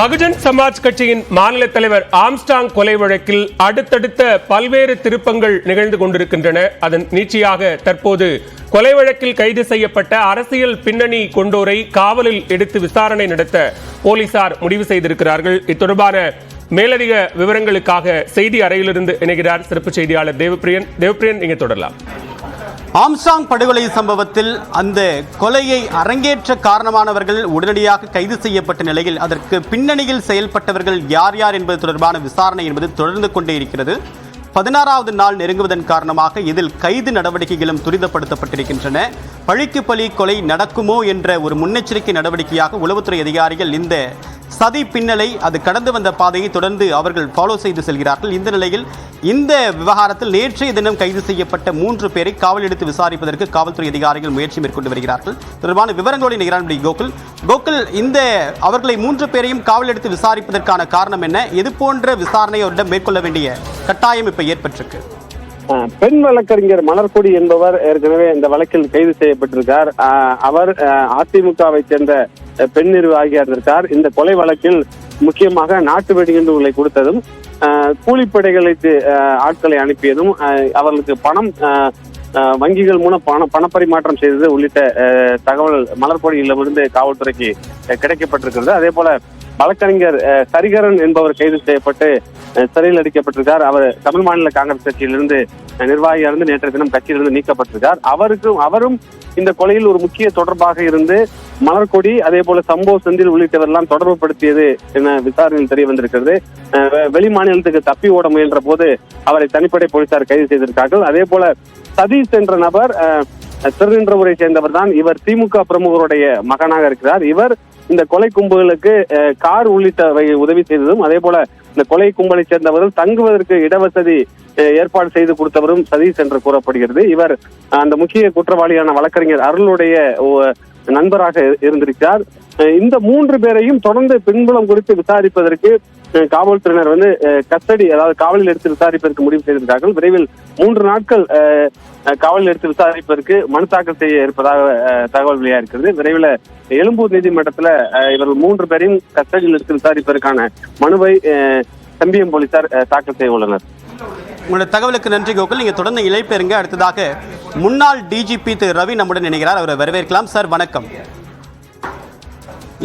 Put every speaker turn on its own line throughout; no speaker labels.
பகுஜன் சமாஜ் கட்சியின் மாநில தலைவர் ஆம்ஸ்டாங் கொலை வழக்கில் அடுத்தடுத்த பல்வேறு திருப்பங்கள் நிகழ்ந்து கொண்டிருக்கின்றன. அதன் நீட்சியாக தற்போது கொலை வழக்கில் கைது செய்யப்பட்ட அரசியல் பின்னணி கொண்டோரை காவலில் எடுத்து விசாரணை நடத்த போலீசார் முடிவு செய்திருக்கிறார்கள். இத்தொடர்பான மேலதிக விவரங்களுக்காக செய்தி அறையிலிருந்து இணைகிறார் சிறப்பு செய்தியாளர் தேவப்பிரியன். நீங்க தொடரலாம்.
ஆம்ஸ்டாங் படுகொலை சம்பவத்தில் அந்த கொலையை அரங்கேற்ற காரணமானவர்கள் உடனடியாக கைது செய்யப்பட்ட நிலையில் அதற்கு பின்னணியில் செயல்பட்டவர்கள் யார் யார் என்பது தொடர்பான விசாரணை என்பது தொடர்ந்து கொண்டே இருக்கிறது. 16வது நாள் நெருங்குவதன் காரணமாக இதில் கைது நடவடிக்கைகளும் துரிதப்படுத்தப்பட்டிருக்கின்றன. பழிக்கு பழி கொலை நடக்குமோ என்ற ஒரு முன்னெச்சரிக்கை நடவடிக்கையாக உளவுத்துறை அதிகாரிகள் இந்த சதி பின்னலை அது கடந்து வந்த பாதையை தொடர்ந்து அவர்கள் ஃபாலோ செய்து செல்கிறார்கள். இந்த நிலையில் இந்த விவகாரத்தில் நேற்றைய தினம் கைது செய்யப்பட்ட 3 பேரை காவல் எடுத்து விசாரிப்பதற்கு காவல்துறை அதிகாரிகள் முயற்சி மேற்கொண்டு வருகிறார்கள். தொடர்பான விவரங்களோடு நிகரான கோகுல், இந்த அவர்களை 3 பேரையும் காவல் எடுத்து விசாரிப்பதற்கான காரணம் என்ன? எது போன்ற விசாரணை அவரிடம் மேற்கொள்ள வேண்டிய கட்டாயம் இப்ப ஏற்பட்டிருக்கு?
பெண் வழக்கறிஞர் மலர்கொடி என்பவர் ஏற்கனவே இந்த வழக்கில் கைது செய்யப்பட்டிருக்கார். அவர் அதிமுகவை சேர்ந்த பெண் நிர்வாகியாக இருக்கார். இந்த கொலை வழக்கில் முக்கியமாக நாட்டு வெடிகுண்டுகளை கொடுத்ததும் கூலிப்படைகளுக்கு ஆட்களை அனுப்பியதும் அவர்களுக்கு பணம் வங்கிகள் மூலம் பணப்பரிமாற்றம் செய்தது உள்ளிட்ட தகவல் மலர்கொடியிலிருந்து காவல்துறைக்கு கிடைக்கப்பட்டிருக்கிறது. அதே போல வழக்கறிஞர் சரிகரன் என்பவர் கைது செய்யப்பட்டு சிறையில் அடைக்கப்பட்டிருக்கார். அவர் தமிழ் மாநில காங்கிரஸ் கட்சியிலிருந்து நிர்வாகியாக இருந்து நேற்றைய தினம் கட்சியிலிருந்து நீக்கப்பட்டிருக்கார். அவரும் இந்த கொலையில் ஒரு முக்கிய தொடர்பாக இருந்து மலர்கொடி அதே போல சம்போ செந்தில் உள்ளிட்டவரெல்லாம் தொடர்பு படுத்தியது என விசாரணையில் தெரிய வந்திருக்கிறது. வெளி மாநிலத்துக்கு தப்பி ஓட முயன்ற போது அவரை தனிப்படை போலீசார் கைது செய்திருக்கார்கள். அதே போல சதீஷ் என்ற நபர் திருநின்றவரை சேர்ந்தவர் தான். இவர் திமுக பிரமுகருடைய மகனாக இருக்கிறார். இவர் இந்த கொலை கும்பலுக்கு கார் உள்ளிட்டவை உதவி செய்ததும் அதே போல இந்த கொலை கும்பலை சேர்ந்தவர்கள் தங்குவதற்கு இடவசதி ஏற்பாடு செய்து கொடுத்தவரும் சதீஷ் என்று கூறப்படுகிறது. இவர் அந்த முக்கிய குற்றவாளியான வழக்கறிஞர் அருளுடைய நண்பராக இருந்திருக்கிறார். இந்த 3 பேரையும் தொடர்ந்து பின்புலம் குறித்து விசாரிப்பதற்கு காவல்துறையினர் கஸ்டடி, அதாவது காவலில் எடுத்து விசாரிப்பதற்கு முடிவு செய்திருக்கிறார்கள். விரைவில் 3 நாட்கள் காவலில் எடுத்து விசாரிப்பதற்கு மனு தாக்கல் செய்ய இருப்பதாக தகவல் வெளியாகிறது. விரைவில் எழும்பூர் நீதிமன்றத்தில் இவர்கள் 3 பேரையும் கஸ்டடியில் எடுத்து விசாரிப்பதற்கான மனுவை செம்பியம் போலீசார் தாக்கல் செய்ய உள்ளனர்.
உங்களோட தகவலுக்கு நன்றி கோகுல். நீங்க தொடர்ந்து இழைப்பெறுங்க. அடுத்ததாக முன்னாள் டிஜிபி திரு ரவி நம்முடன் இணைகிறார். அவரை வரவேற்கலாம். சார் வணக்கம்.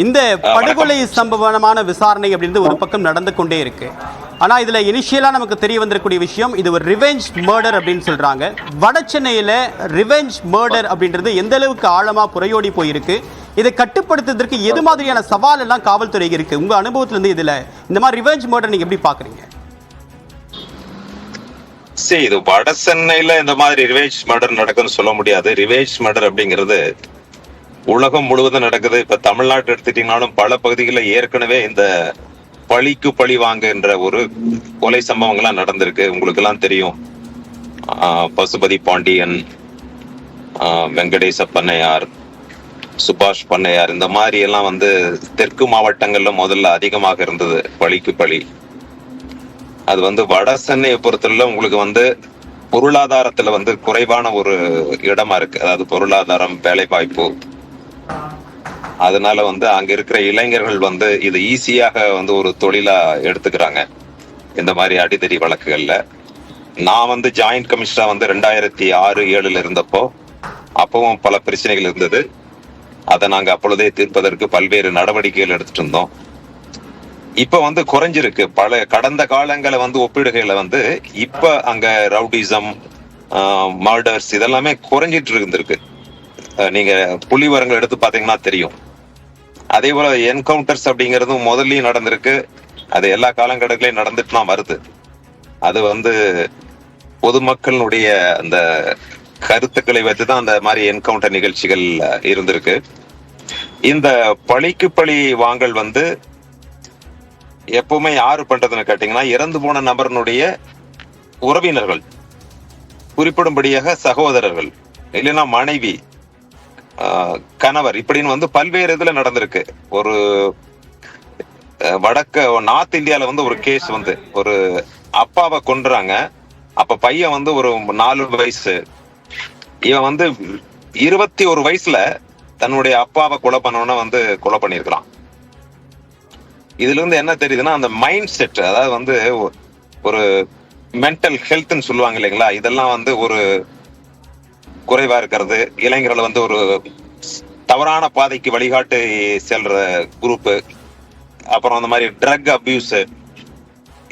இந்த படுகொலை சம்பவமான விசாரணை அப்படின்றது ஒரு பக்கம் நடந்து கொண்டே இருக்கு. ஆனா இதுல இனிஷியலா நமக்கு தெரிய வந்திருக்கூடிய விஷயம், இது ஒரு ரிவெஞ்ச் மர்டர் அப்படின்னு சொல்றாங்க. வட சென்னையில ரிவெஞ்ச் மர்டர் அப்படின்றது எந்த அளவுக்கு ஆழமா புரையோடி போயிருக்கு, இதை கட்டுப்படுத்துவதற்கு எது மாதிரியான சவால் எல்லாம் காவல்துறை இருக்கு? உங்க அனுபவத்துல இருந்து இதுல இந்த மாதிரி ரிவெஞ்ச் மர்டர் நீங்க எப்படி பாக்குறீங்க?
சரி, இது வட சென்னையில இந்த மாதிரி ரிவெஞ்ச் மர்டர் நடக்குன்னு சொல்ல முடியாது. ரிவெஞ்ச் மர்டர் அப்படிங்கிறது உலகம் முழுவதும் நடக்குது. இப்ப தமிழ்நாட்டு எடுத்துட்டீங்கன்னாலும் பல பகுதிகளில் ஏற்கனவே இந்த பழிக்கு பழி வாங்குகின்ற ஒரு கொலை சம்பவங்கள்லாம் நடந்திருக்கு. உங்களுக்கு எல்லாம் தெரியும். பசுபதி பாண்டியன், வெங்கடேச பண்ணையார், சுபாஷ் பண்ணையார், இந்த மாதிரி எல்லாம் தெற்கு மாவட்டங்கள்ல முதல்ல அதிகமாக இருந்தது பழிக்கு பழி. அது வட சென்னையை பொறுத்தவரை உங்களுக்கு பொருளாதாரத்துல குறைவான ஒரு இடமா இருக்கு. அதாவது பொருளாதாரம், வேலை வாய்ப்பு, அதனால அங்க இருக்கிற இளைஞர்கள் இது ஈஸியாக ஒரு தொழிலா எடுத்துக்கிறாங்க இந்த மாதிரி அடிதடி வழக்குகள்ல. நான் ஜாயிண்ட் கமிஷனரா 2006-07 இருந்தப்போ அப்பவும் பல பிரச்சனைகள் இருந்தது. அதை நாங்க அப்பொழுதே தீர்ப்பதற்கு பல்வேறு நடவடிக்கைகள் எடுத்துட்டு இருந்தோம். இப்ப குறைஞ்சிருக்கு. பல கடந்த காலங்களை ஒப்பிடுகையில இப்ப அங்க ரவுடிசம், மர்டர்ஸ் இதெல்லாமே குறைஞ்சிட்டு இருந்திருக்கு. நீங்க புள்ளிவரங்கள் எடுத்து பாத்தீங்கன்னா தெரியும். அதே போல என்கவுண்டர்ஸ் அப்படிங்கறதும் முதல்லயும் நடந்திருக்கு. அது எல்லா காலகட்டங்களையும் நடந்துட்டு தான் வருது. அது பொதுமக்களுடைய அந்த கருத்துக்களை வச்சுதான் அந்த மாதிரி என்கவுண்டர் நிகழ்ச்சிகள் இருந்திருக்கு. இந்த பழிக்கு பழி வாங்கல் எப்பவுமே யாரு பண்றதுன்னு கேட்டீங்கன்னா, இறந்து போன நபரனுடைய உறவினர்கள், குறிப்பிடும்படியாக சகோதரர்கள், இல்லைன்னா மனைவி, கணவர், இப்படின்னு பல்வேறு இதுல நடந்திருக்கு. ஒரு நார்த் இந்தியால ஒரு கேஸ் ஒரு அப்பாவை கொன்றாங்க. அப்ப பையன் ஒரு 4 வயசு, இவன் 21 வயசுல தன்னுடைய அப்பாவை கொலை பண்ணவன கொலை பண்ணிருக்கலாம். இதுல இருந்து என்ன தெரியுதுன்னா அந்த மைண்ட் செட், அதாவது வந்து ஒரு மென்டல் ஹெல்த்னு சொல்லுவாங்க இல்லைங்களா, இதெல்லாம் வந்து ஒரு குறைவா இருக்கிறது, இளைஞர்கள் வந்து ஒரு தவறான பாதைக்கு வழிகாட்டு செல்ற குரூப், அப்புறம் அந்த மாதிரி ட்ரக் அபியூஸ்,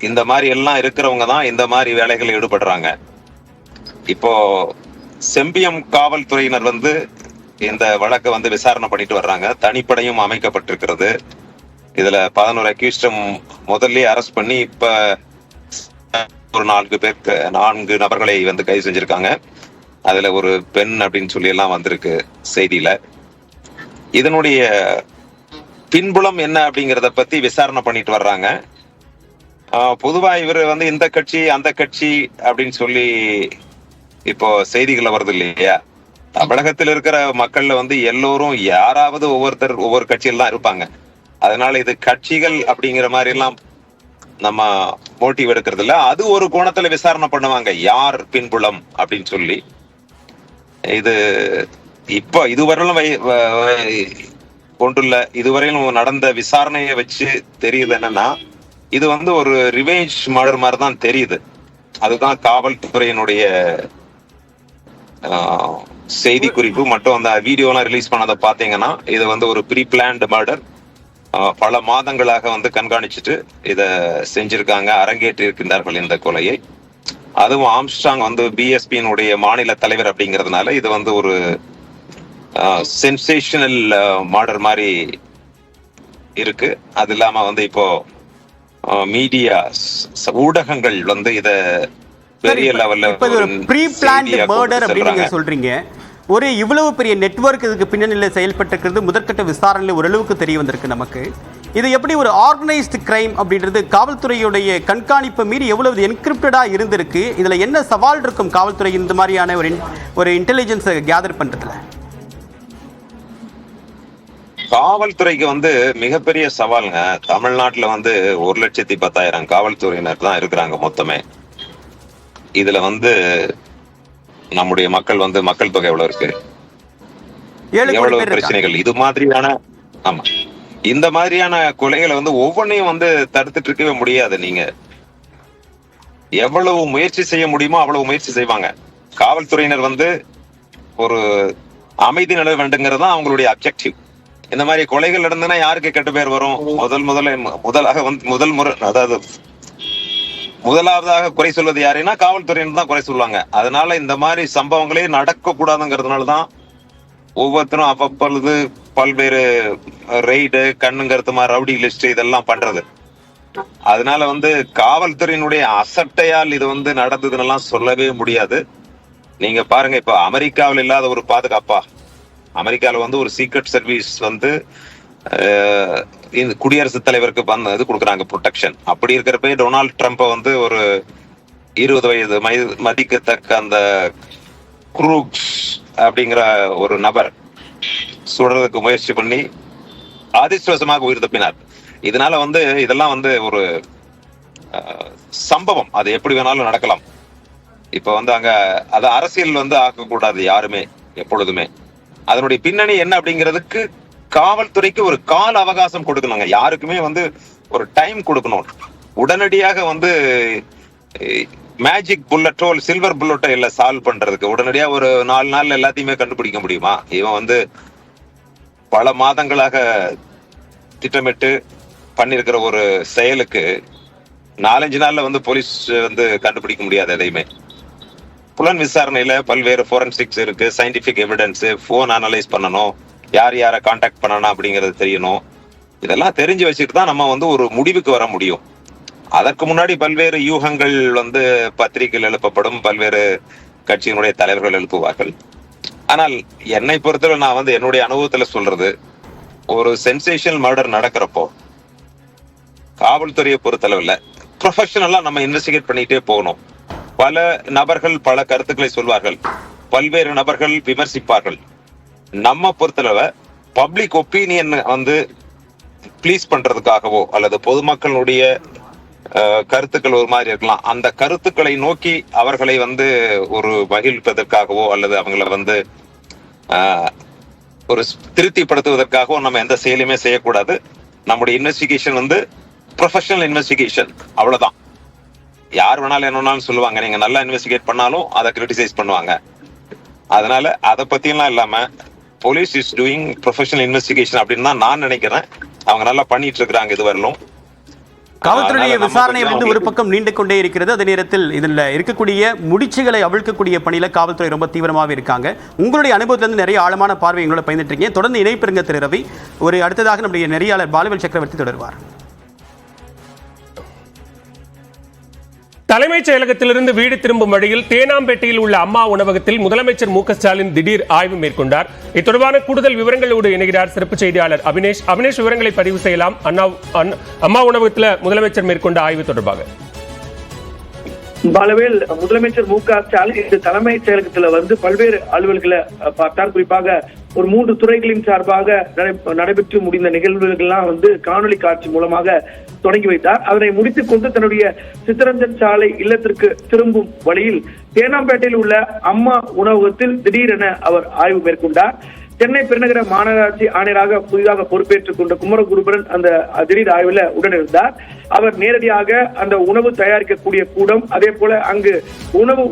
இந்த மாதிரி எல்லாம் இருக்கிறவங்க தான் இந்த மாதிரி வேலைகளில் ஈடுபடுறாங்க. இப்போ செம்பியம் காவல்துறையினர் வந்து இந்த வழக்கை வந்து விசாரணை பண்ணிட்டு வர்றாங்க. தனிப்படையும் அமைக்கப்பட்டிருக்கிறது. இதுல 11 அக்யூஸ்டும் முதல்ல அரெஸ்ட் பண்ணி இப்ப ஒரு 4 நபர்களை வந்து கைது செஞ்சிருக்காங்க. அதுல ஒரு பெண் அப்படின்னு சொல்லி எல்லாம் வந்திருக்கு செய்தியில. இதனுடைய பின்புலம் என்ன அப்படிங்கறத பத்தி விசாரணை பண்ணிட்டு வர்றாங்க. பொதுவா இவர் வந்து இந்த கட்சி அந்த கட்சி அப்படின்னு சொல்லி இப்போ செய்திகள் வருது இல்லையா. தமிழகத்தில் இருக்கிற மக்கள்ல வந்து எல்லோரும் யாராவது ஒவ்வொரு கட்சியில் தான் இருப்பாங்க. அதனால இது கட்சிகள் அப்படிங்கிற மாதிரி எல்லாம் நம்ம மோட்டிவ் எடுக்கிறது இல்ல. அது ஒரு கோணத்துல விசாரணை பண்ணுவாங்க, யார் பின்புலம் அப்படின்னு சொல்லி. இது இப்போ இதுவரையிலும் கொண்டுள்ள இதுவரையிலும் நடந்த விசாரணையை வச்சு தெரியுது என்னன்னா, இது வந்து ஒரு ரிவெஞ்ச் மர்டர் மாதிரி தான் தெரியுது. அதுதான் காவல்துறையினுடைய செய்தி குறிப்பு மட்டும். அந்த வீடியோ எல்லாம் ரிலீஸ் பண்ணதை பாத்தீங்கன்னா இது வந்து ஒரு ப்ரீ பிளான்டு மர்டர். பல மாதங்களாக வந்து கண்காணிச்சுட்டு இத செஞ்சிருக்காங்க, அரங்கேற்றி இருக்கின்றார்கள் இந்த கொலையை. அதுவும் ஆம்ஸ்ட்ராங் வந்து பிஎஸ்பியினுடைய மாநில தலைவர் அப்படிங்கிறதுனால இது வந்து ஒரு சென்சேஷனல் மர்டர் மாதிரி இருக்கு. அது இல்லாம வந்து இப்போ மீடியா ஊடகங்கள் வந்து இத பெரிய லெவல்ல
ப்ரீ பிளான்ட் மர்டர் அப்படின்னு நீங்க சொல்றீங்க. ஒரு இவ்வளவு பெரிய நெட்வொர்க் இதுக்கு பின்னணியில் செயல்பட்டிருக்கிறது முதற்கட்ட விசாரணையில் ஓரளவுக்கு தெரிய வந்திருக்கு நமக்கு. இது எப்படி ஒரு ஆர்கனைஸ்டு கிரைம் அப்படின்றது காவல்துறையுடைய கண்காணிப்பு மீறி எவ்வளவு என்கிரிப்டடா இருந்திருக்கு? இதுல என்ன சவால் இருக்கும் காவல்துறை இந்த மாதிரியான ஒரு இன்டெலிஜென்ஸை கேதர் பண்றதுல?
காவல்துறைக்கு வந்து மிகப்பெரிய சவாலுங்க. தமிழ்நாட்டுல வந்து 1,10,000 காவல்துறையினர் தான் இருக்கிறாங்க மொத்தமே. இதுல வந்து நம்முடைய மக்கள் வந்து மக்கள் தொகை எவ்வளவு இருக்கு, எவ்வளவு பிரச்சனைகள், இது மாதிரியான ஆமா இந்த மாதிரியான கொலைகளை வந்து ஒவ்வொன்றையும் வந்து தடுத்துட்டு இருக்கவே முடியாது. நீங்க எவ்வளவு முயற்சி செய்ய முடியுமோ அவ்வளவு முயற்சி செய்வாங்க. காவல்துறையினர் வந்து ஒரு அமைதி நிலை வேண்டுங்கிறது தான் அவங்களுடைய அப்ஜெக்டிவ். இந்த மாதிரி கொலைகள் நடந்ததுன்னா யாருக்கு கெட்ட பேர் வரும்? முதலாவதாக குறை சொல்வது யாருன்னா காவல்துறையினர் தான் குறை சொல்லுவாங்க. அதனால இந்த மாதிரி சம்பவங்களே நடக்க கூடாதுங்கிறதுனாலதான் ஒவ்வொருத்தரும் அவ்வப்பொழுது பல்வேறு ரெய்டு, கண்ணுங்கிறது மாதிரி ரவுடி லிஸ்ட் இதெல்லாம் பண்றது. அதனால வந்து காவல்துறையினுடைய அசட்டையால் இது வந்து நடந்ததுன்னெல்லாம் சொல்லவே முடியாது. நீங்க பாருங்க, இப்ப அமெரிக்காவில் இல்லாத ஒரு பாதுகாப்பா, அமெரிக்காவில் வந்து ஒரு சீக்ரெட் சர்வீஸ் வந்து இந்த குடியரசுத் தலைவருக்கு இது கொடுக்குறாங்க ப்ரொடெக்ஷன். அப்படி இருக்கிறப்ப டொனால்ட் ட்ரம்ப் வந்து ஒரு 20 வயது மதிக்கத்தக்க அந்த குரூக்ஸ் அப்படிங்கிற ஒரு நபர் சுடுறதுக்கு முயற்சி பண்ணி அதிர்ஷ்டவசமாக உயிர் தப்பினார். இதனால வந்து இதெல்லாம் வந்து ஒரு சம்பவம், அது எப்படி வேணாலும் நடக்கலாம். இப்ப வந்து அங்க அதை அரசியல் வந்து ஆக்கக்கூடாது யாருமே எப்பொழுதுமே. அதனுடைய பின்னணி என்ன அப்படிங்கிறதுக்கு காவல்துறைக்கு ஒரு கால அவகாசம் கொடுக்கணுங்க. யாருக்குமே வந்து ஒரு டைம் கொடுக்கணும். உடனடியாக வந்து மேஜிக் புல்லட்டோ சில்வர் புல்லட்டோ இல்ல சால்வ் பண்றதுக்கு உடனடியா ஒரு 4 நாள்ல எல்லாத்தையுமே கண்டுபிடிக்க முடியுமா? இவன் வந்து பல மாதங்களாக திட்டமிட்டு பண்ணிருக்கிற ஒரு செயலுக்கு 4-5 நாள்ல வந்து போலீஸ் வந்து கண்டுபிடிக்க முடியாது எதையுமே. புலன் விசாரணையில பல்வேறு ஃபோரன்சிக்ஸ் இருக்கு, சயின்டிபிக் எவிடன்ஸ், போன் அனலைஸ் பண்ணணும், யார் யாரை கான்டாக்ட் பண்ணணும் அப்படிங்கிறது தெரியணும். இதெல்லாம் தெரிஞ்சு வச்சுட்டு தான் நம்ம வந்து ஒரு முடிவுக்கு வர முடியும். அதற்கு முன்னாடி பல்வேறு யூகங்கள் வந்து பத்திரிகையில் எழுப்பப்படும், பல்வேறு கட்சியினுடைய தலைவர்கள் எழுப்புவார்கள். ஆனால் என்னை பொறுத்தவரை நான் வந்து என்னுடைய அனுபவத்துல சொல்றது, ஒரு சென்சேஷனல் மர்டர் நடக்கிறப்போ காவல்துறையை பொறுத்தளவுல ப்ரொஃபஷனலா நம்ம இன்வெஸ்டிகேட் பண்ணிட்டே போகணும். பல நபர்கள் பல கருத்துக்களை சொல்வார்கள், பல்வேறு நபர்கள் விமர்சிப்பார்கள். நம்ம பொறுத்தளவு பப்ளிக் ஒப்பீனியன் வந்து ப்ளீஸ் பண்றதுக்காகவோ அல்லது பொதுமக்களுடைய கருத்துக்கள் ஒரு மாதிரி இருக்கலாம், அந்த கருத்துக்களை நோக்கி அவர்களை வந்து ஒரு மகிழ்ப்பதற்காகவோ அல்லது அவங்களை வந்து ஒரு திருப்திப்படுத்துவதற்காகவோ நம்ம எந்த செயலுமே செய்யக்கூடாது. நம்முடைய இன்வெஸ்டிகேஷன் வந்து ப்ரொஃபஷனல் இன்வெஸ்டிகேஷன், அவ்வளவுதான். யார் வேணாலும் என்ன வேணாலும் சொல்லுவாங்க, நீங்க நல்லா இன்வெஸ்டிகேட் பண்ணாலும் அதை கிரிட்டிசைஸ் பண்ணுவாங்க. அதனால அதை பத்தியெல்லாம் இல்லாம police is doing professional investigation அப்படின்னு தான் நான் நினைக்கிறேன். அவங்க நல்லா பண்ணிட்டு இருக்காங்க இதுவரையிலும்.
காவல்துறைய விசாரணை வந்து ஒரு பக்கம் நீண்டு கொண்டே இருக்கிறது. அதே நேரத்தில் இதில் இருக்கக்கூடிய முடிச்சுகளை அவிழ்க்கக்கூடிய பணியில காவல்துறை ரொம்ப தீவிரமாக இருக்காங்க. உங்களுடைய அனுபவத்திலிருந்து நிறைய ஆழமான பார்வை எங்களோட பயந்துட்டு இருக்கீங்க. தொடர்ந்து இணைப்பிருங்க திரு ரவி. ஒரு அடுத்ததாக நம்முடைய நெறியாளர் பாலுவேல் சக்கரவர்த்தி தொடர்வார்.
தலைமைச் செயலகத்திலிருந்து வீடு திரும்பும் வழியில் தேனாம்பேட்டையில் உள்ள அம்மா உணவகத்தில் முதலமைச்சர் மு க ஸ்டாலின் திடீர் ஆய்வு மேற்கொண்டார். இது தொடர்பான கூடுதல் விவரங்களோடு இணைகிறார் சிறப்பு செய்தியாளர் அபினேஷ். அபினேஷ், விவரங்களை பதிவு செய்யலாம். அம்மா உணவகத்தில் முதலமைச்சர் மேற்கொண்ட ஆய்வு தொடர்பாக.
பாலவேல், முதலமைச்சர் மு க ஸ்டாலின் இந்த தலைமைச் செயலகத்துல வந்து பல்வேறு அலுவல்களை பார்த்தார். குறிப்பாக ஒரு 3 துறைகளின் சார்பாக நடைபெற்று முடிந்த நிகழ்வுகள்லாம் வந்து காணொலி காட்சி மூலமாக தொடங்கி வைத்தார். அதனை முடித்துக் கொண்டு தன்னுடைய சித்தரஞ்சன் சாலை இல்லத்திற்கு திரும்பும் வழியில் தேனாம்பேட்டையில் உள்ள அம்மா உணவகத்தில் திடீரென அவர் ஆய்வு மேற்கொண்டார். சென்னை பெருநகர மாநகராட்சி ஆணையராக புதிதாக பொறுப்பேற்றுக் கொண்ட குமரகுருபரன் அந்த திடீர் ஆய்வுல உடனிருந்தார். அவர் நேரடியாக அந்த உணவு தயாரிக்கக்கூடிய கூடம், அதே போல அங்கு உணவு